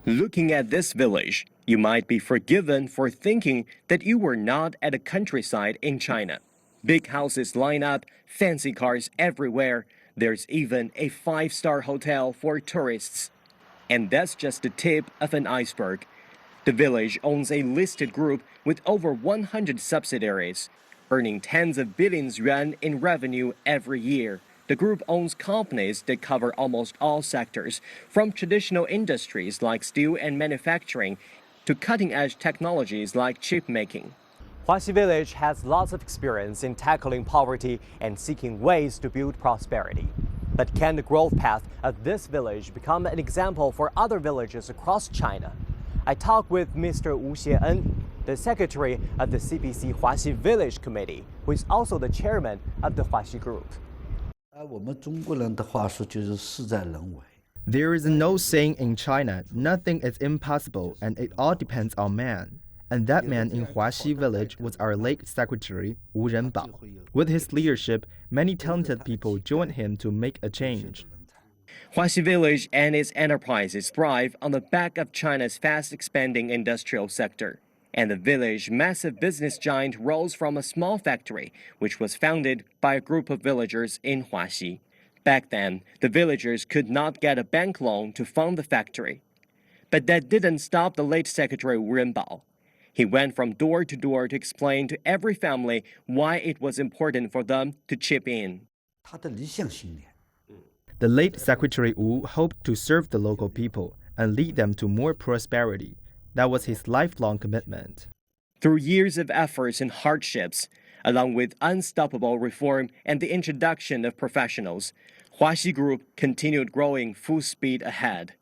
Looking at this village, you might be forgiven for thinking that you were not at a countryside in China. Big houses line up, fancy cars everywhere. There's even a five-star hotel for tourists. And that's just the tip of an iceberg. The village owns a listed group with over 100 subsidiaries, earning tens of billions yuan in revenue every year. The group owns companies that cover almost all sectors, from traditional industries like steel and manufacturing to cutting-edge technologies like chip making. Huaxi Village has lots of experience in tackling poverty and seeking ways to build prosperity. But can the growth path of this village become an example for other villages across China? I talked with Mr. Wu Xian, the secretary of the CPC Huaxi Village Committee, who is also the chairman of the Huaxi Group. There is no saying in China, nothing is impossible and it all depends on man. And that man in Huaxi village was our late secretary, Wu Renbao. With his leadership, many talented people joined him to make a change. Huaxi Village and its enterprises thrive on the back of China's fast-expanding industrial sector. And the village massive business giant rose from a small factory, which was founded by a group of villagers in Huaxi. Back then, the villagers could not get a bank loan to fund the factory. But that didn't stop the late secretary Wu Renbao. He went from door to door to explain to every family why it was important for them to chip in. The late Secretary Wu hoped to serve the local people and lead them to more prosperity. That was his lifelong commitment. Through years of efforts and hardships, along with unstoppable reform and the introduction of professionals, Huaxi Group continued growing full speed ahead.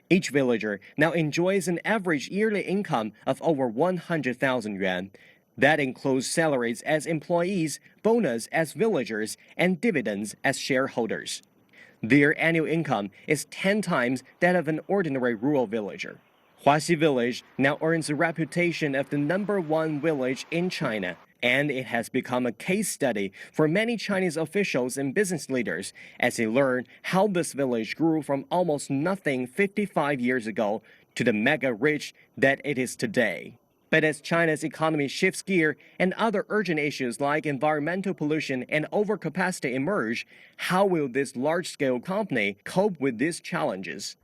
Each villager now enjoys an average yearly income of over 100,000 yuan. That includes salaries as employees, bonus as villagers, and dividends as shareholders. Their annual income is 10 times that of an ordinary rural villager. Huaxi Village now earns a reputation of the #1 village in China, and it has become a case study for many Chinese officials and business leaders as they learn how this village grew from almost nothing 55 years ago to the mega rich that it is today. But as China's economy shifts gear and other urgent issues like environmental pollution and overcapacity emerge, how will this large-scale company cope with these challenges?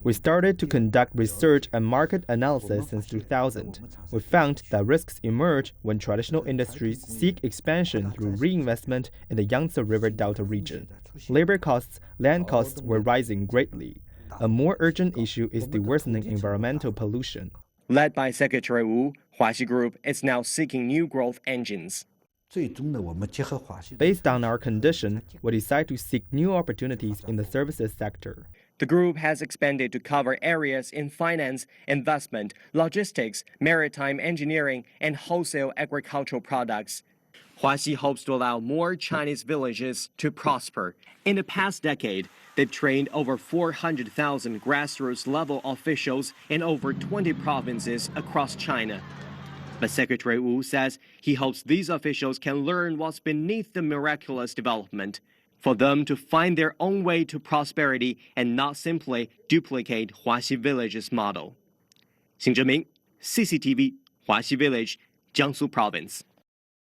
We started to conduct research and market analysis since 2000. We found that risks emerge when traditional industries seek expansion through reinvestment in the Yangtze River Delta region. Labor costs, land costs were rising greatly. A more urgent issue is the worsening environmental pollution. Led by Secretary Wu, Huaxi Group is now seeking new growth engines. Based on our condition, we decide to seek new opportunities in the services sector. The group has expanded to cover areas in finance, investment, logistics, maritime engineering, and wholesale agricultural products. Huaxi hopes to allow more Chinese villages to prosper. In the past decade, they've trained over 400,000 grassroots-level officials in over 20 provinces across China. But Secretary Wu says he hopes these officials can learn what's beneath the miraculous development, for them to find their own way to prosperity and not simply duplicate Huaxi Village's model. Xing Zheming, CCTV, Huaxi Village, Jiangsu Province.